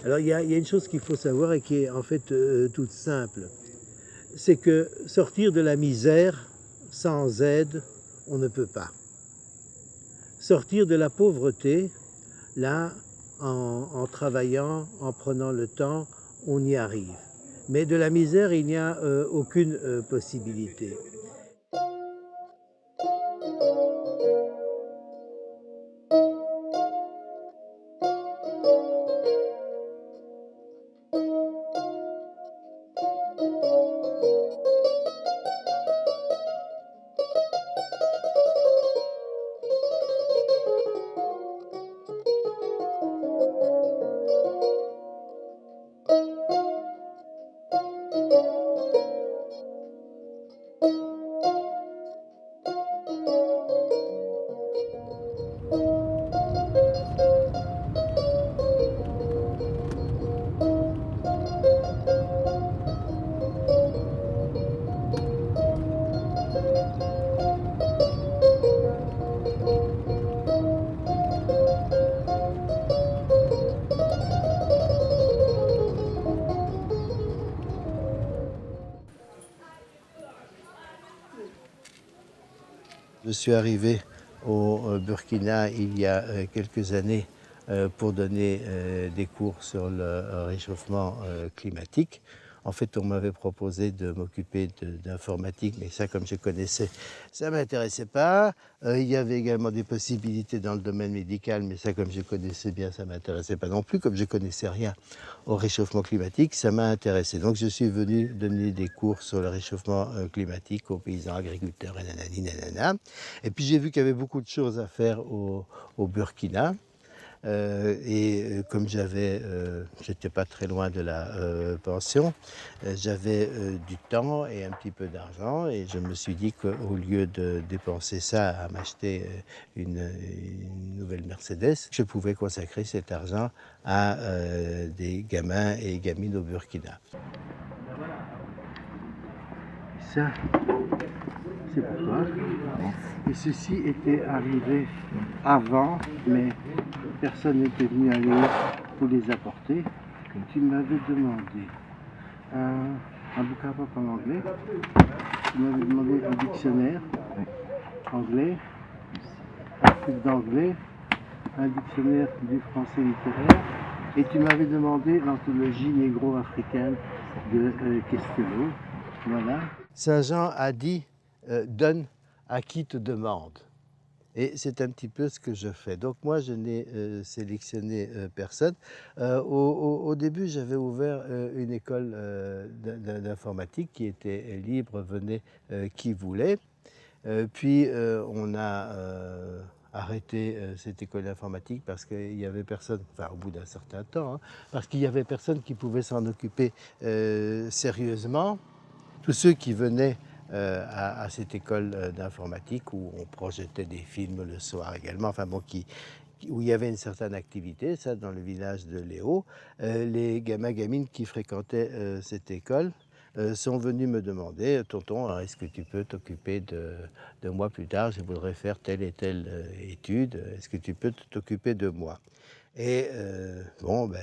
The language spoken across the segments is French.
Alors il y a une chose qu'il faut savoir et qui est en fait toute simple, c'est que sortir de la misère sans aide, on ne peut pas. Sortir de la pauvreté, là, en travaillant, en prenant le temps, on y arrive. Mais de la misère, il n'y a aucune possibilité. Je suis arrivé au Burkina il y a quelques années pour donner des cours sur le réchauffement climatique. En fait, on m'avait proposé de m'occuper d'informatique, mais ça, comme je connaissais, ça ne m'intéressait pas. Il y avait également des possibilités dans le domaine médical, mais ça, comme je connaissais bien, ça ne m'intéressait pas non plus. Comme je ne connaissais rien au réchauffement climatique, ça m'a intéressé. Donc, je suis venu donner des cours sur le réchauffement climatique aux paysans agriculteurs et nanani, nanana. Et puis, j'ai vu qu'il y avait beaucoup de choses à faire au Burkina. Comme j'étais pas très loin de la pension, j'avais du temps et un petit peu d'argent et je me suis dit qu'au lieu de dépenser ça à m'acheter une nouvelle Mercedes, je pouvais consacrer cet argent à des gamins et gamines au Burkina. Ça, c'est pour toi. Et ceci était arrivé avant, mais personne n'était venu à Léo pour les apporter. Tu m'avais demandé un bouquin pop en anglais. Tu m'avais demandé un dictionnaire anglais, un truc d'anglais, un dictionnaire du français littéraire. Et tu m'avais demandé l'anthologie négro-africaine de Castelao. Voilà. Saint Jean a dit donne à qui te demande. Et c'est un petit peu ce que je fais. Donc moi, je n'ai sélectionné personne. Au début, j'avais ouvert une école d'informatique qui était libre, venait qui voulait. Puis on a arrêté cette école d'informatique parce qu'il n'y avait personne, enfin au bout d'un certain temps, hein, parce qu'il n'y avait personne qui pouvait s'en occuper sérieusement. Tous ceux qui venaient à cette école d'informatique où on projetait des films le soir également, enfin bon, où il y avait une certaine activité, ça dans le village de Léo, les gamins-gamines qui fréquentaient cette école sont venus me demander, tonton, est-ce que tu peux t'occuper de moi plus tard, je voudrais faire telle et telle étude, est-ce que tu peux t'occuper de moi? Et bon, ben,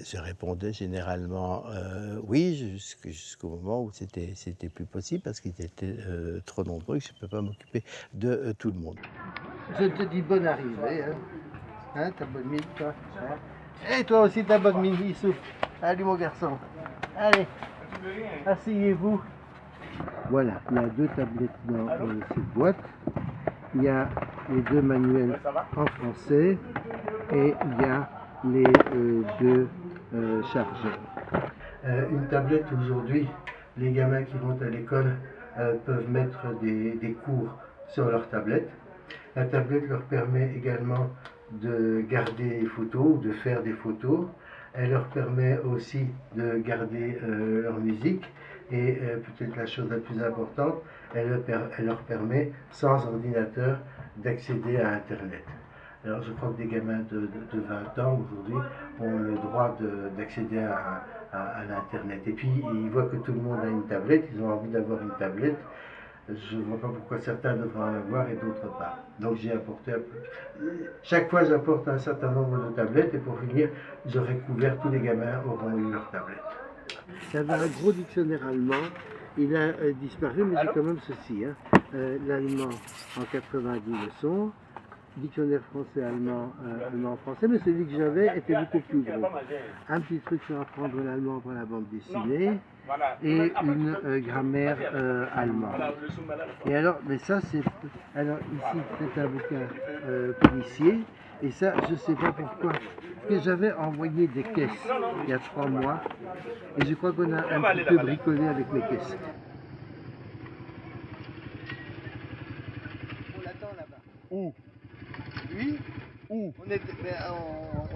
je répondais généralement oui, jusqu'au moment où c'était plus possible parce qu'ils étaient trop nombreux et que je ne peux pas m'occuper de tout le monde. Je te dis bonne arrivée, hein, t'as bonne mine, toi. Hein? Et toi aussi, t'as bonne mine, Issou. Allez, mon garçon. Allez, asseyez-vous. Voilà, il y a 2 tablettes dans cette boîte. Il y a les 2 manuels en français et il y a les 2 chargeurs. Une tablette aujourd'hui, les gamins qui vont à l'école peuvent mettre des cours sur leur tablette. La tablette leur permet également de garder des photos, de faire des photos. Elle leur permet aussi de garder leur musique et peut-être la chose la plus importante, elle leur permet sans ordinateur d'accéder à Internet. Alors je crois que des gamins de 20 ans aujourd'hui ont le droit d'accéder à l'Internet. Et puis ils voient que tout le monde a une tablette, ils ont envie d'avoir une tablette. Je ne vois pas pourquoi certains devraient en avoir et d'autres pas. Donc j'ai apporté un peu. Chaque fois, j'apporte un certain nombre de tablettes et pour finir, j'aurai couvert, tous les gamins auront eu leur tablette. Il y avait un gros dictionnaire allemand. Il a disparu, mais j'ai quand même ceci. Hein. L'allemand en 90 leçons. Dictionnaire français-allemand, allemand-français, mais celui que j'avais était beaucoup plus gros. Un petit truc sur apprendre l'allemand pour la bande dessinée et une grammaire allemande. Et alors, mais ça c'est... Alors ici, c'est un bouquin policier, et ça, je ne sais pas pourquoi. Parce que j'avais envoyé des caisses il y a 3 mois, et je crois qu'on a un petit peu bricolé avec les caisses. On l'attend là-bas. Où? Lui, où on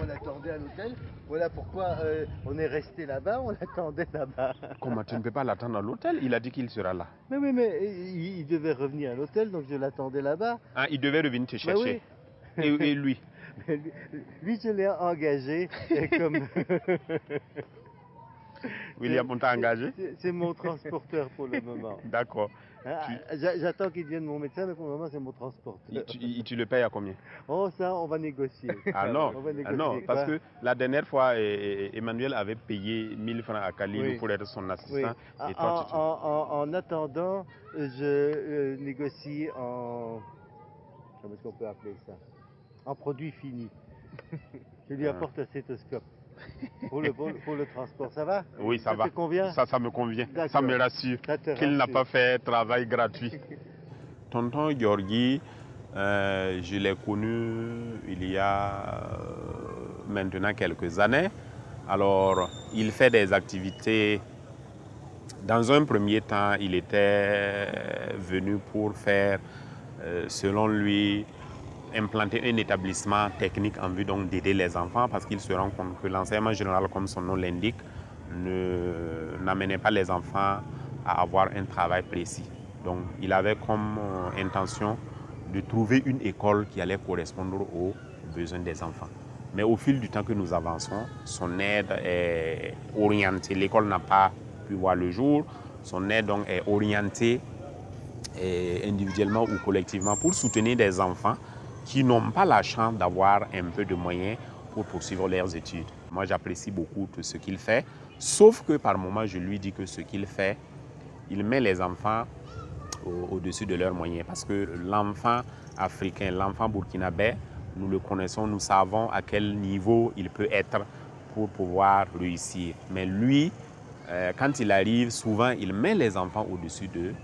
l'attendait à l'hôtel. Voilà pourquoi on est resté là-bas, on l'attendait là-bas. Comment tu ne peux pas l'attendre à l'hôtel? Il a dit qu'il sera là. Mais oui, mais il devait revenir à l'hôtel, donc je l'attendais là-bas. Ah, il devait revenir te chercher. Oui. Et lui? Lui, je l'ai engagé comme... William, on t'a engagé? C'est mon transporteur pour le moment. D'accord. J'attends qu'il devienne mon médecin, mais pour le moment, c'est mon transporteur. Tu le payes à combien? Oh, ça, on va négocier. Ah non, non, parce que la dernière fois, Emmanuel avait payé 1000 francs à Khalil pour être son assistant. Oui. Et toi, en attendant, je négocie en... Comment est-ce qu'on peut appeler ça? En produit fini. Je lui apporte un stéthoscope. Pour le transport, ça va? Oui, ça va. Ça te convient? Ça me convient. Ça me rassure qu'il n'a pas fait travail gratuit. Tonton Georgi, je l'ai connu il y a maintenant quelques années. Alors, il fait des activités. Dans un premier temps, il était venu pour faire, selon lui, implanter un établissement technique en vue donc d'aider les enfants parce qu'il se rend compte que l'enseignement général, comme son nom l'indique, n'amenait pas les enfants à avoir un travail précis. Donc il avait comme intention de trouver une école qui allait correspondre aux besoins des enfants. Mais au fil du temps que nous avançons, son aide est orientée. L'école n'a pas pu voir le jour. Son aide donc est orientée individuellement ou collectivement pour soutenir des enfants qui n'ont pas la chance d'avoir un peu de moyens pour poursuivre leurs études. Moi, j'apprécie beaucoup tout ce qu'il fait, sauf que par moments, je lui dis que ce qu'il fait, il met les enfants au-dessus de leurs moyens. Parce que l'enfant africain, l'enfant burkinabé, nous le connaissons, nous savons à quel niveau il peut être pour pouvoir réussir. Mais lui, quand il arrive, souvent, il met les enfants au-dessus de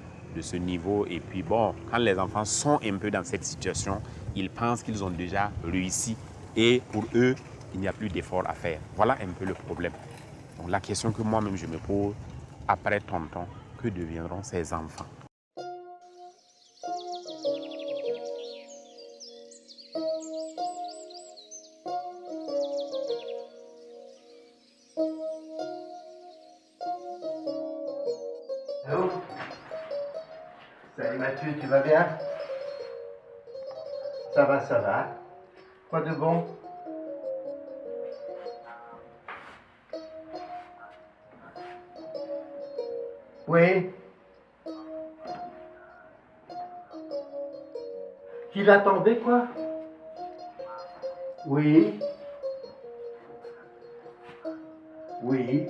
ce niveau. Et puis bon, quand les enfants sont un peu dans cette situation, ils pensent qu'ils ont déjà réussi et pour eux, il n'y a plus d'effort à faire. Voilà un peu le problème. Donc la question que moi-même je me pose, après tonton, que deviendront ces enfants? Allô? Salut Mathieu, tu vas bien? Ça va, ça va. Quoi de bon? Oui. Tu l'attendais quoi? Oui. Oui.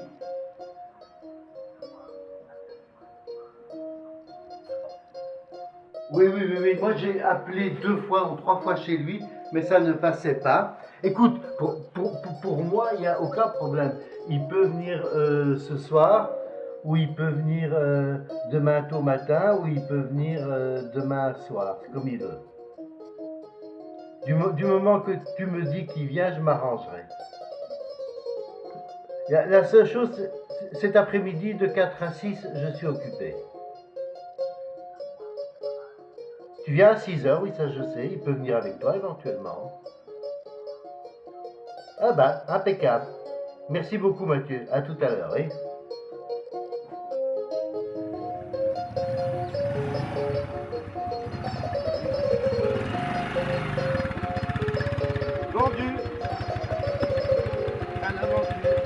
Oui. Moi, j'ai appelé 2 fois ou 3 fois chez lui, mais ça ne passait pas. Écoute, pour moi, il n'y a aucun problème. Il peut venir ce soir, ou il peut venir demain tôt matin, ou il peut venir demain soir. C'est comme il veut. Du moment que tu me dis qu'il vient, je m'arrangerai. La seule chose, cet après-midi, de 4 à 6, je suis occupé. Tu viens à 6 heures, oui, ça je sais. Il peut venir avec toi éventuellement. Ah bah, impeccable. Merci beaucoup Mathieu. À tout à l'heure, oui. Vendu. À l'aventure.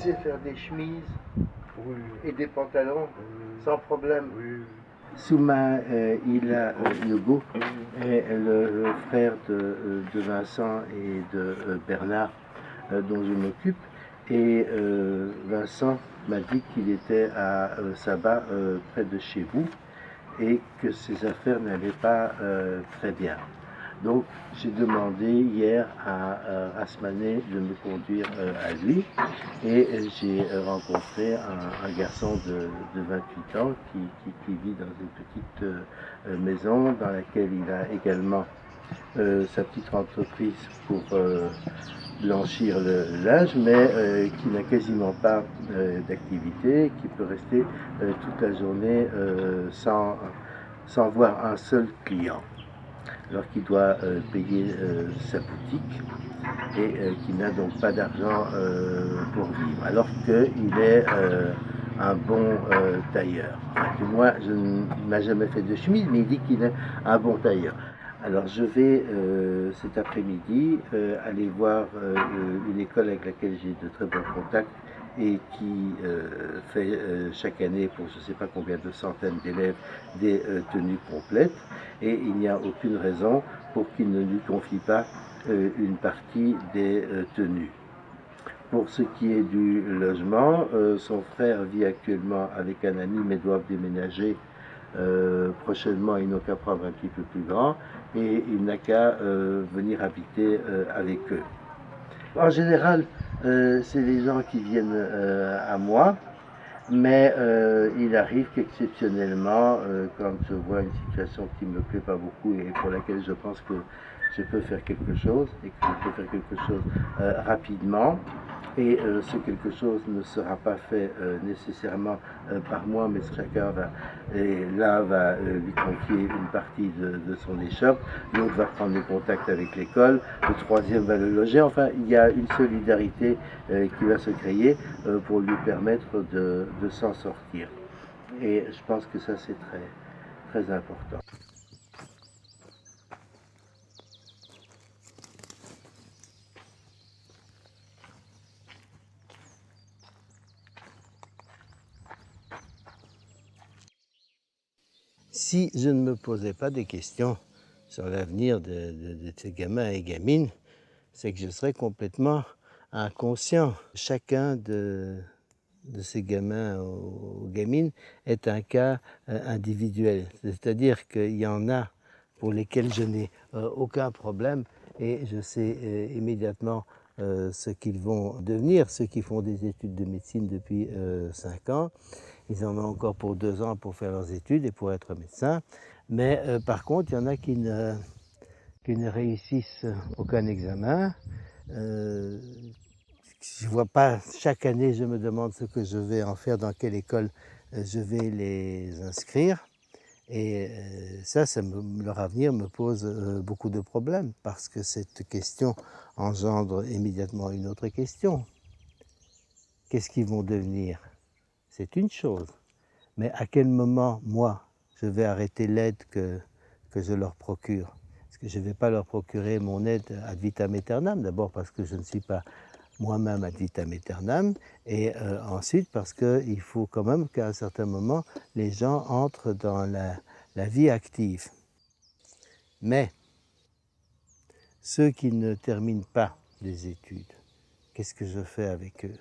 sait faire des chemises Oui. et des pantalons Oui. sans problème. Oui. Souma, il a Hugo, est le frère de Vincent et de Bernard, dont je m'occupe. Et Vincent m'a dit qu'il était à Saba, près de chez vous, et que ses affaires n'allaient pas très bien. Donc j'ai demandé hier à Rasmané de me conduire à lui, et j'ai rencontré un garçon de 28 ans qui vit dans une petite maison dans laquelle il a également sa petite entreprise pour blanchir le linge, mais qui n'a quasiment pas d'activité, qui peut rester toute la journée sans voir un seul client, alors qu'il doit payer sa boutique et qui n'a donc pas d'argent pour vivre, alors qu'il est un bon tailleur. Enfin, du moins, il n'a jamais fait de chemise, mais il dit qu'il est un bon tailleur. Alors je vais cet après-midi aller voir une école avec laquelle j'ai de très bons contacts et qui fait chaque année pour je ne sais pas combien de centaines d'élèves des tenues complètes, et il n'y a aucune raison pour qu'il ne lui confie pas une partie des tenues. Pour ce qui est du logement, son frère vit actuellement avec un ami mais doivent déménager prochainement. Ils n'ont qu'à prendre un petit peu plus grand et il n'a qu'à venir habiter avec eux. En général, c'est les gens qui viennent à moi, mais il arrive qu'exceptionnellement, quand je vois une situation qui ne me plaît pas beaucoup et pour laquelle je pense que je peux faire quelque chose et que je peux faire quelque chose rapidement, et ce quelque chose ne sera pas fait nécessairement par moi, mais chacun va, et l'un va lui confier une partie de son échoppe, l'autre va prendre des contacts avec l'école, le troisième va le loger. Enfin, il y a une solidarité qui va se créer pour lui permettre de s'en sortir. Et je pense que ça, c'est très, très important. Si je ne me posais pas des questions sur l'avenir de ces gamins et gamines, c'est que je serais complètement inconscient. Chacun de ces gamins ou gamines est un cas individuel. C'est-à-dire qu'il y en a pour lesquels je n'ai aucun problème et je sais immédiatement ce qu'ils vont devenir. Ceux qui font des études de médecine depuis 5 ans, ils en ont encore pour 2 ans pour faire leurs études et pour être médecins. Mais par contre, il y en a qui ne réussissent aucun examen. Je ne vois pas, chaque année, je me demande ce que je vais en faire, dans quelle école je vais les inscrire. Et leur avenir me pose beaucoup de problèmes, parce que cette question engendre immédiatement une autre question. Qu'est-ce qu'ils vont devenir? C'est une chose. Mais à quel moment, moi, je vais arrêter l'aide que je leur procure? Parce que je ne vais pas leur procurer mon aide ad vitam aeternam, d'abord parce que je ne suis pas moi-même ad vitam aeternam, et ensuite parce qu'il faut quand même qu'à un certain moment, les gens entrent dans la vie active. Mais ceux qui ne terminent pas des études, qu'est-ce que je fais avec eux?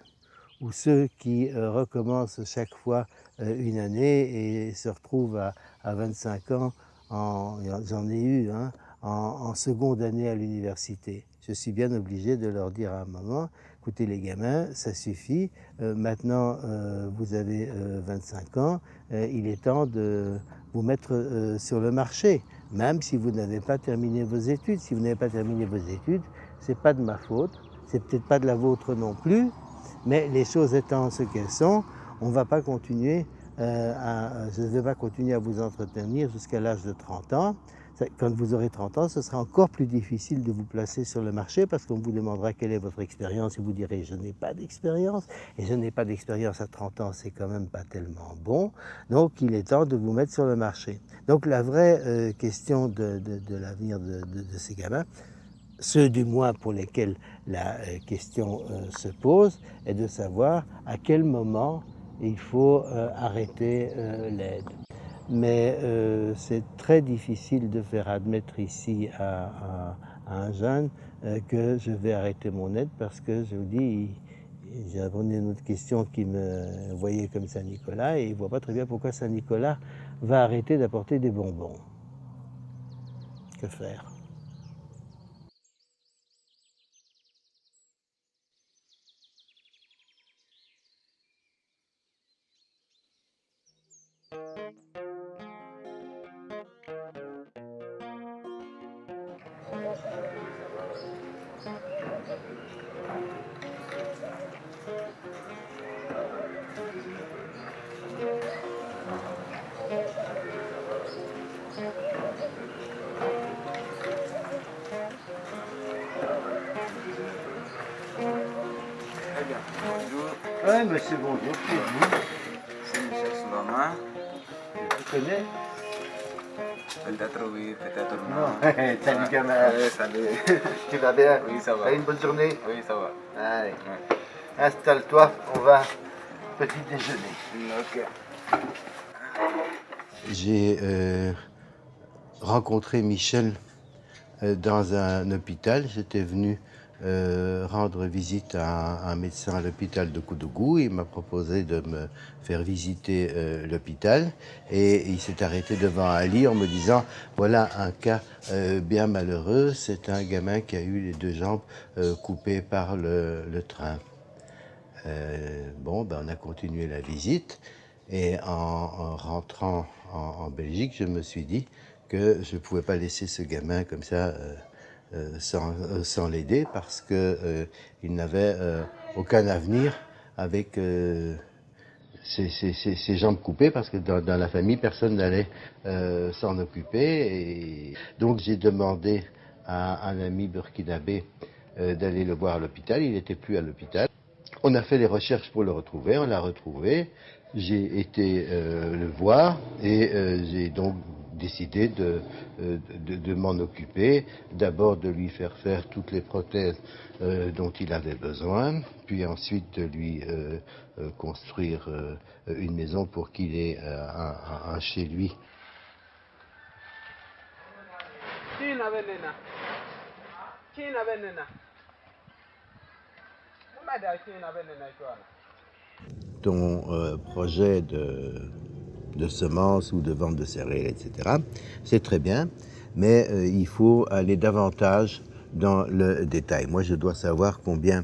Ou ceux qui recommencent chaque fois une année et se retrouvent à 25 ans, j'en ai eu, hein, en seconde année à l'université. Je suis bien obligé de leur dire à un moment, écoutez les gamins, ça suffit, maintenant vous avez 25 ans, il est temps de vous mettre sur le marché, même si vous n'avez pas terminé vos études. Si vous n'avez pas terminé vos études, c'est pas de ma faute, c'est peut-être pas de la vôtre non plus, mais les choses étant ce qu'elles sont, on va pas continuer je ne vais pas continuer à vous entretenir jusqu'à l'âge de 30 ans. Quand vous aurez 30 ans, ce sera encore plus difficile de vous placer sur le marché, parce qu'on vous demandera quelle est votre expérience et vous direz je n'ai pas d'expérience, et je n'ai pas d'expérience à 30 ans, c'est quand même pas tellement bon, donc il est temps de vous mettre sur le marché. Donc la vraie question de l'avenir de ces gamins, ceux du moins pour lesquels la question se pose, est de savoir à quel moment il faut arrêter l'aide. Mais c'est très difficile de faire admettre ici à un jeune que je vais arrêter mon aide parce que, je vous dis, j'ai répondu à une autre question qui me voyait comme Saint-Nicolas et il ne voit pas très bien pourquoi Saint-Nicolas va arrêter d'apporter des bonbons. Que faire ? Bonjour. Oui, monsieur, bonjour, c'est vous. C'est Michel Soulama. Je vous connais. Peut-être oui, peut-être non. Non, salut gamin. Oui, salut. Tu vas bien? Oui, ça va. T'as une bonne journée? Oui, ça va. Allez, Ouais. installe-toi, on va petit déjeuner. Ok. J'ai rencontré Michel dans un hôpital. J'étais venu rendre visite à un médecin à l'hôpital de Koudougou. Il m'a proposé de me faire visiter l'hôpital et il s'est arrêté devant un lit en me disant « Voilà un cas bien malheureux, c'est un gamin qui a eu les deux jambes coupées par le train. » Bon, on a continué la visite et en rentrant en Belgique, je me suis dit que je ne pouvais pas laisser ce gamin comme ça sans l'aider parce qu'il n'avait aucun avenir avec ses jambes coupées parce que dans la famille, personne n'allait s'en occuper. Et donc j'ai demandé à un ami burkinabé d'aller le voir à l'hôpital. Il n'était plus à l'hôpital. On a fait les recherches pour le retrouver, on l'a retrouvé. J'ai été le voir et j'ai donc décidé de m'en occuper. D'abord de lui faire toutes les prothèses dont il avait besoin, puis ensuite de lui construire une maison pour qu'il ait un chez lui. Ton projet de semences ou de vente de céréales, etc., c'est très bien, mais il faut aller davantage dans le détail. Moi, je dois savoir combien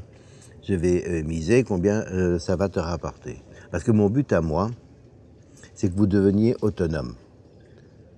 je vais miser, combien ça va te rapporter. Parce que mon but à moi, c'est que vous deveniez autonome.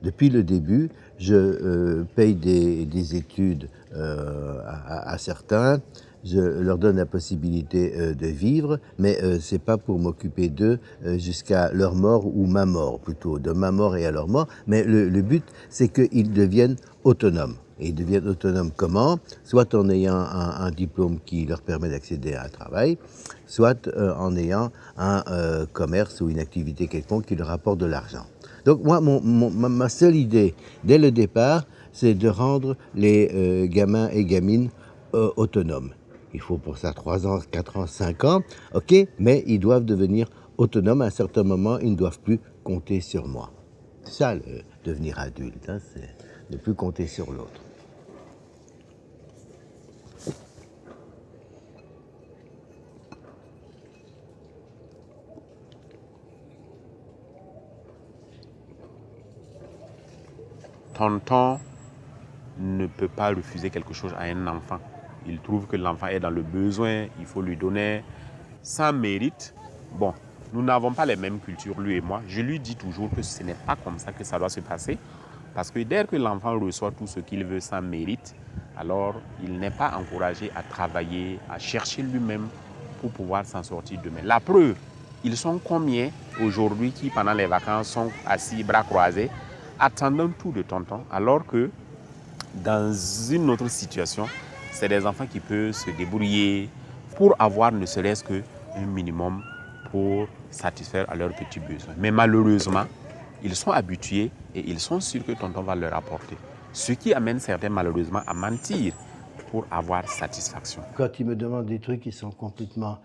Depuis le début, je paye des études à certains, je leur donne la possibilité de vivre, mais c'est pas pour m'occuper d'eux jusqu'à leur mort ou ma mort plutôt, de ma mort et à leur mort, mais le but c'est qu'ils deviennent autonomes. Et ils deviennent autonomes comment? Soit en ayant un diplôme qui leur permet d'accéder à un travail, soit en ayant un commerce ou une activité quelconque qui leur apporte de l'argent. Donc moi, ma seule idée, dès le départ, c'est de rendre les gamins et gamines autonomes. Il faut pour ça 3 ans, 4 ans, 5 ans, ok, mais ils doivent devenir autonomes. À un certain moment, ils ne doivent plus compter sur moi. C'est ça, devenir adulte, hein, c'est ne plus compter sur l'autre. Tonton ne peut pas refuser quelque chose à un enfant. Il trouve que l'enfant est dans le besoin, il faut lui donner sans mérite. Bon, nous n'avons pas les mêmes cultures, lui et moi. Je lui dis toujours que ce n'est pas comme ça que ça doit se passer. Parce que dès que l'enfant reçoit tout ce qu'il veut sans mérite, alors il n'est pas encouragé à travailler, à chercher lui-même pour pouvoir s'en sortir demain. La preuve, ils sont combien aujourd'hui qui, pendant les vacances, sont assis, bras croisés, attendant tout de tonton, alors que dans une autre situation, c'est des enfants qui peuvent se débrouiller pour avoir ne serait-ce qu'un minimum pour satisfaire à leurs petits besoins. Mais malheureusement, ils sont habitués et ils sont sûrs que tonton va leur apporter. Ce qui amène certains malheureusement à mentir pour avoir satisfaction. Quand ils me demandent des trucs qui sont complètement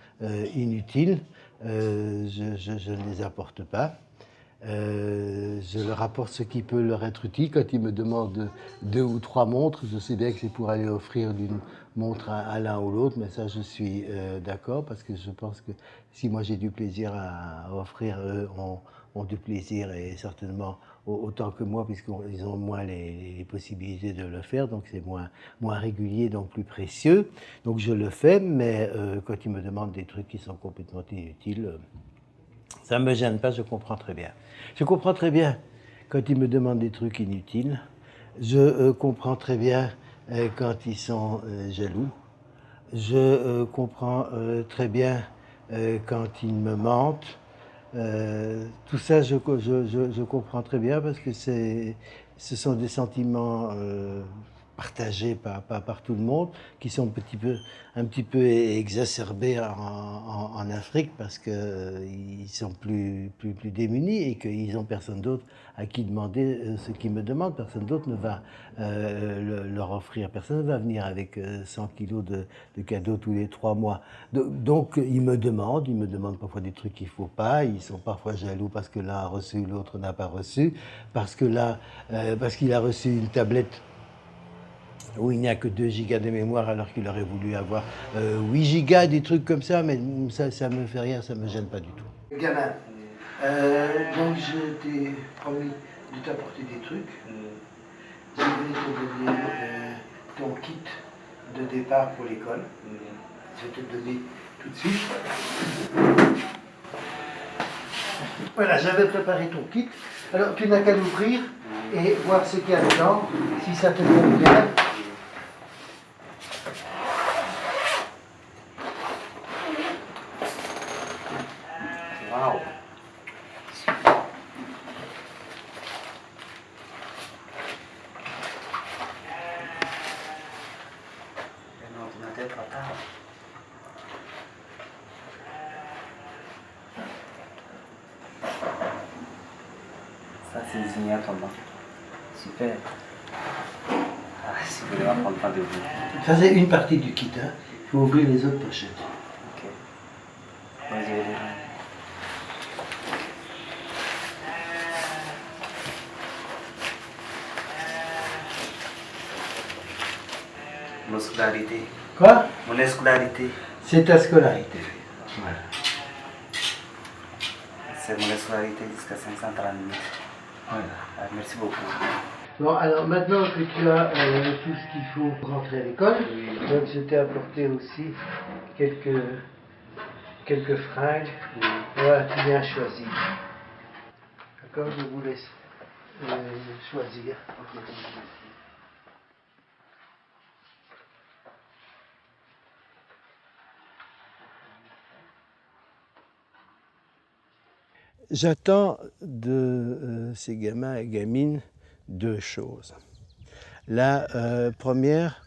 inutiles, je ne les apporte pas. Je leur apporte ce qui peut leur être utile. Quand ils me demandent 2 ou 3 montres, je sais bien que c'est pour aller offrir d'une montre à l'un ou l'autre, mais ça je suis d'accord, parce que je pense que si moi j'ai du plaisir à offrir, eux ont du plaisir, et certainement autant que moi, puisqu'ils ont moins les possibilités de le faire, donc c'est moins régulier, donc plus précieux. Donc je le fais, mais quand ils me demandent des trucs qui sont complètement inutiles, ça ne me gêne pas, je comprends très bien. Je comprends très bien quand ils me demandent des trucs inutiles. Je comprends très bien quand ils sont jaloux. Je comprends très bien quand ils me mentent. Tout ça, je comprends très bien, parce que ce sont des sentiments partagés par tout le monde, qui sont un petit peu exacerbés en Afrique, parce qu'ils sont plus démunis et qu'ils n'ont personne d'autre à qui demander ce qu'ils me demandent. Personne d'autre ne va leur offrir. Personne ne va venir avec 100 kilos de cadeaux tous les 3 mois. Donc ils me demandent parfois des trucs qu'il ne faut pas. Ils sont parfois jaloux parce que l'un a reçu, l'autre n'a pas reçu, parce qu'il a reçu une tablette où il n'y a que 2 gigas de mémoire, alors qu'il aurait voulu avoir 8 gigas, des trucs comme ça, mais ça me fait rien, ça me gêne pas du tout. Gamin, donc je t'ai promis de t'apporter des trucs. Je vais te donner ton kit de départ pour l'école. Je vais te le donner tout de suite. Voilà, j'avais préparé ton kit. Alors tu n'as qu'à l'ouvrir et voir ce qu'il y a dedans, si ça te convient. Wow. Un ordinateur portable. Ça, c'est désigné à ton nom. Super. Ah, si vous voulez prendre pas de vous. Ça, c'est une partie du kit. Hein. Il faut ouvrir les autres pochettes. Ok. Moi, je vais lire. Mon scolarité. Quoi? Mon scolarité. C'est ta scolarité. Voilà. C'est mon scolarité jusqu'à 530 000. Voilà. Ah, merci beaucoup. Bon, alors maintenant que tu as tout ce qu'il faut pour rentrer à l'école, donc je t'ai apporté aussi quelques fringues. Voilà, tu viens choisir. D'accord, je vous laisse choisir. J'attends de ces gamins et gamines 2 choses. La première,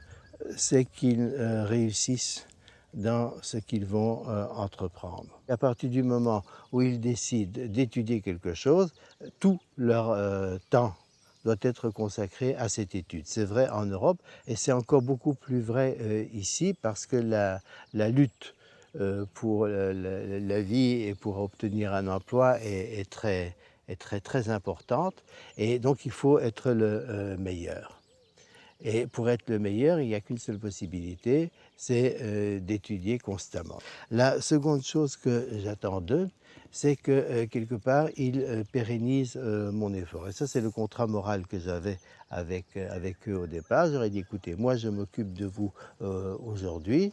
c'est qu'ils réussissent dans ce qu'ils vont entreprendre. À partir du moment où ils décident d'étudier quelque chose, tout leur temps doit être consacré à cette étude. C'est vrai en Europe, et c'est encore beaucoup plus vrai ici, parce que la lutte pour la vie et pour obtenir un emploi est très importante, et donc il faut être le meilleur. Et pour être le meilleur, il n'y a qu'une seule possibilité, c'est d'étudier constamment. La seconde chose que j'attends d'eux, c'est que quelque part, ils pérennisent mon effort. Et ça, c'est le contrat moral que j'avais avec eux au départ. J'aurais dit, écoutez, moi, je m'occupe de vous aujourd'hui.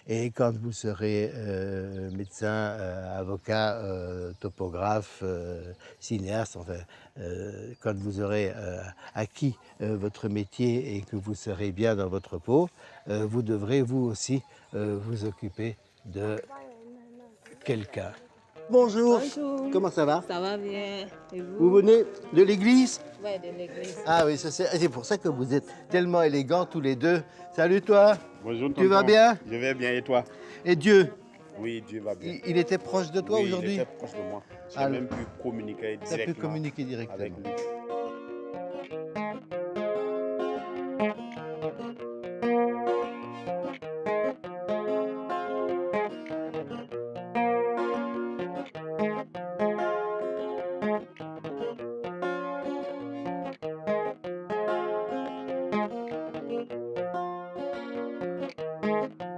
Et quand vous serez médecin, avocat, topographe, cinéaste, enfin, quand vous aurez acquis votre métier et que vous serez bien dans votre peau, vous devrez vous aussi vous occuper de quelqu'un. Bonjour. Bonjour. Comment ça va? Ça va bien. Et Vous venez de l'église? Oui, de l'église. Ah oui, c'est pour ça que vous êtes tellement élégants tous les deux. Salut toi. Bonjour, Tu vas bien? Je vais bien, et toi? Et Dieu, Oui, Dieu va bien. il était proche de toi Oui, aujourd'hui? il était proche de moi. J'ai Ah, même pu communiquer Tu as pu directement communiquer directement. avec lui. Amen.